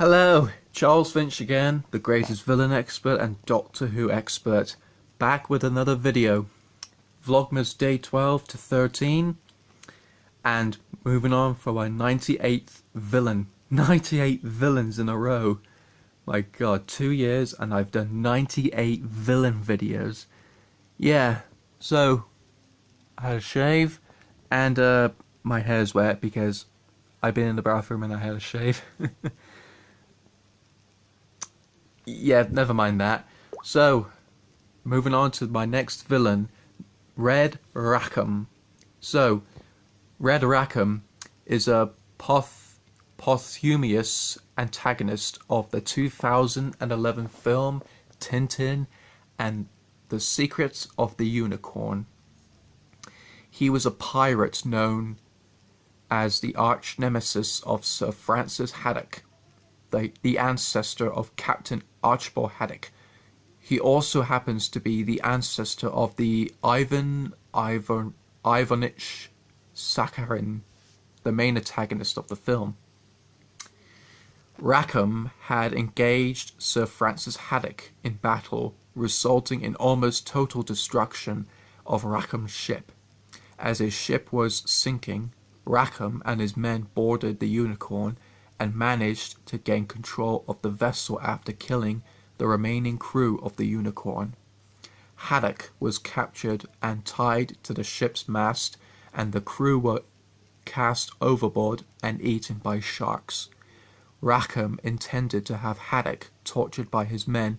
Hello, Charles Finch again, the greatest villain expert and Doctor Who expert, back with another video. Vlogmas day 12 to 13, and moving on for my 98th villain. 98 villains in a row. My god, 2 years and I've done 98 villain videos. Yeah, so I had a shave and my hair's wet because I've been in the bathroom and I had a shave. Yeah, never mind that. So, moving on to my next villain, Red Rackham. So, Red Rackham is a posthumous antagonist of the 2011 film Tintin and the Secrets of the Unicorn. He was a pirate known as the arch nemesis of Sir Francis Haddock, the ancestor of Captain Archibald Haddock. He also happens to be the ancestor of the Ivanoitch Sakherine, the main antagonist of the film. Rackham had engaged Sir Francis Haddock in battle, resulting in almost total destruction of Rackham's ship. As his ship was sinking, Rackham and his men boarded the Unicorn and managed to gain control of the vessel after killing the remaining crew of the Unicorn. Haddock was captured and tied to the ship's mast, and the crew were cast overboard and eaten by sharks. Rackham intended to have Haddock tortured by his men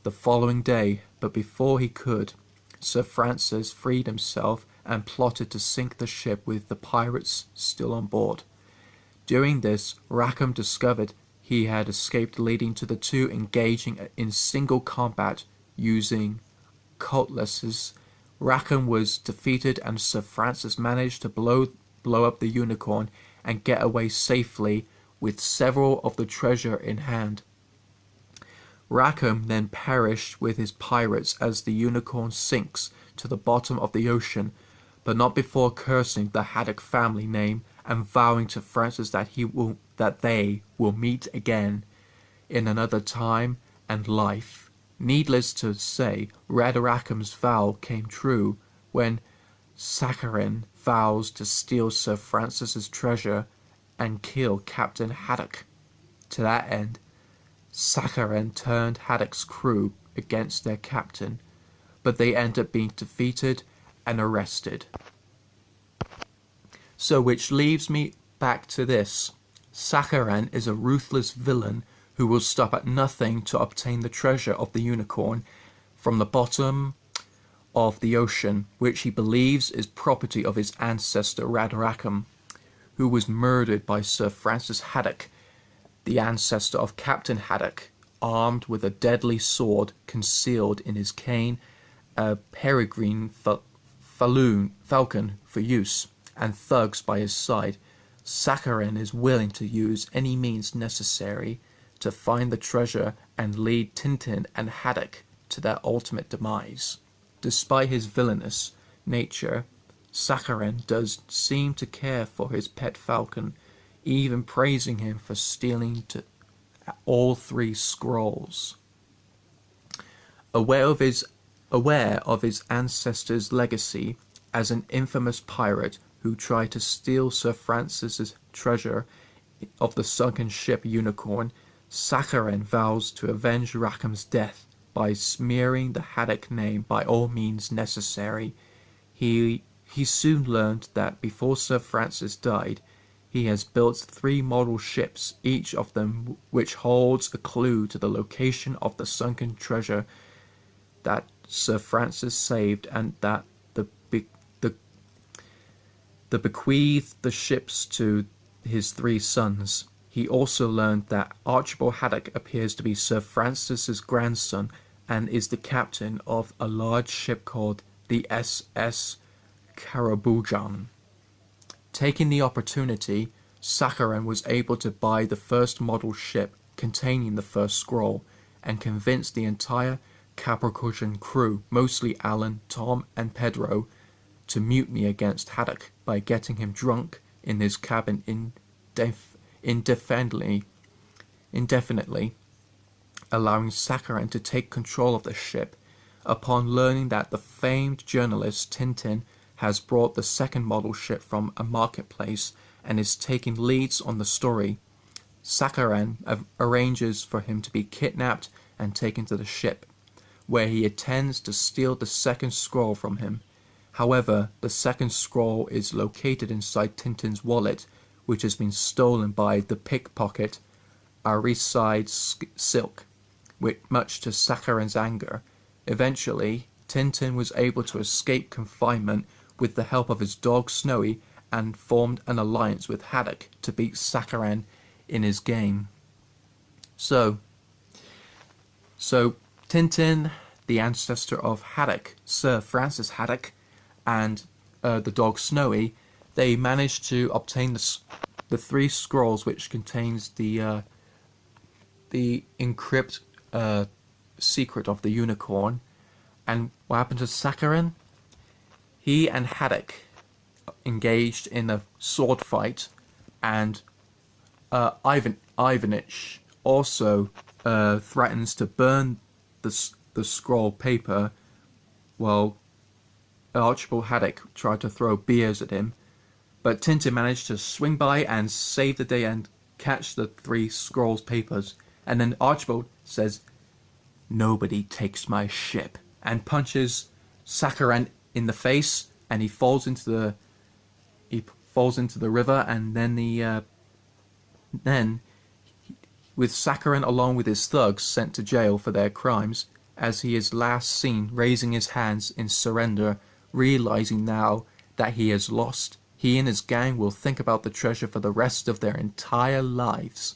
the following day, but before he could, Sir Francis freed himself and plotted to sink the ship with the pirates still on board. During this, Rackham discovered he had escaped, leading to the two engaging in single combat using cutlasses. Rackham was defeated and Sir Francis managed to blow up the Unicorn and get away safely with several of the treasure in hand. Rackham then perished with his pirates as the Unicorn sinks to the bottom of the ocean, but not before cursing the Haddock family name and vowing to Francis that they will meet again in another time and life. Needless to say, Red Rackham's vow came true when Sakherine vows to steal Sir Francis's treasure and kill Captain Haddock. To that end, Sakherine turned Haddock's crew against their captain, but they end up being defeated and arrested. So which leaves me back to this. Sakherine is a ruthless villain who will stop at nothing to obtain the treasure of the Unicorn from the bottom of the ocean, which he believes is property of his ancestor Red Rackham, who was murdered by Sir Francis Haddock, the ancestor of Captain Haddock, armed with a deadly sword concealed in his cane, a peregrine falcon for use, and thugs by his side. Sakherine is willing to use any means necessary to find the treasure and lead Tintin and Haddock to their ultimate demise. Despite his villainous nature, Sakherine does seem to care for his pet falcon, even praising him for stealing all 3 scrolls. Aware of his ancestor's legacy as an infamous pirate who tried to steal Sir Francis's treasure of the sunken ship Unicorn, Sakherine vows to avenge Rackham's death by smearing the Haddock name by all means necessary. He soon learned that before Sir Francis died, he has built 3 model ships, each of them which holds a clue to the location of the sunken treasure that Sir Francis saved, and that the bequeathed the ships to his 3 sons. He also learned that Archibald Haddock appears to be Sir Francis's grandson and is the captain of a large ship called the SS Karabujan. Taking the opportunity, Sakherine was able to buy the first model ship containing the first scroll and convince the entire Capricorn crew, mostly Alan, Tom and Pedro, to mutiny against Haddock by getting him drunk in his cabin indefinitely indefinitely, allowing Sakherine to take control of the ship upon learning that the famed journalist Tintin has brought the second model ship from a marketplace and is taking leads on the story. Sakherine arranges for him to be kidnapped and taken to the ship, where he intends to steal the second scroll from him. However, the second scroll is located inside Tintin's wallet, which has been stolen by the pickpocket Aricide Silk, much to Sakharine's anger. Eventually, Tintin was able to escape confinement with the help of his dog Snowy and formed an alliance with Haddock to beat Sakherine in his game. So Tintin, the ancestor of Haddock, Sir Francis Haddock, and the dog Snowy, they managed to obtain the 3 scrolls which contains the encrypt secret of the unicorn. And what happened to Sakherine? He and Haddock engaged in a sword fight, and Ivanoitch also threatens to burn the scroll paper, while Archibald Haddock tried to throw beers at him. But Tintin managed to swing by and save the day and catch the 3 scrolls papers. And then Archibald says, "Nobody takes my ship," and punches Sakherine in the face, and he falls into the river. And then with Sakherine along with his thugs sent to jail for their crimes, as he is last seen raising his hands in surrender, realizing now that he has lost. He and his gang will think about the treasure for the rest of their entire lives.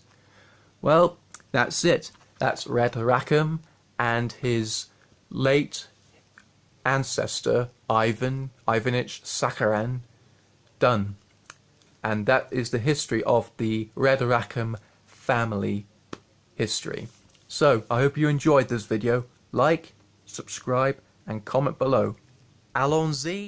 Well, that's it. That's Red Rackham and his late ancestor Ivanoitch Sakherine done. And that is the history of the Red Rackham family history. So I hope you enjoyed this video. Like, subscribe and comment below. Allons-y!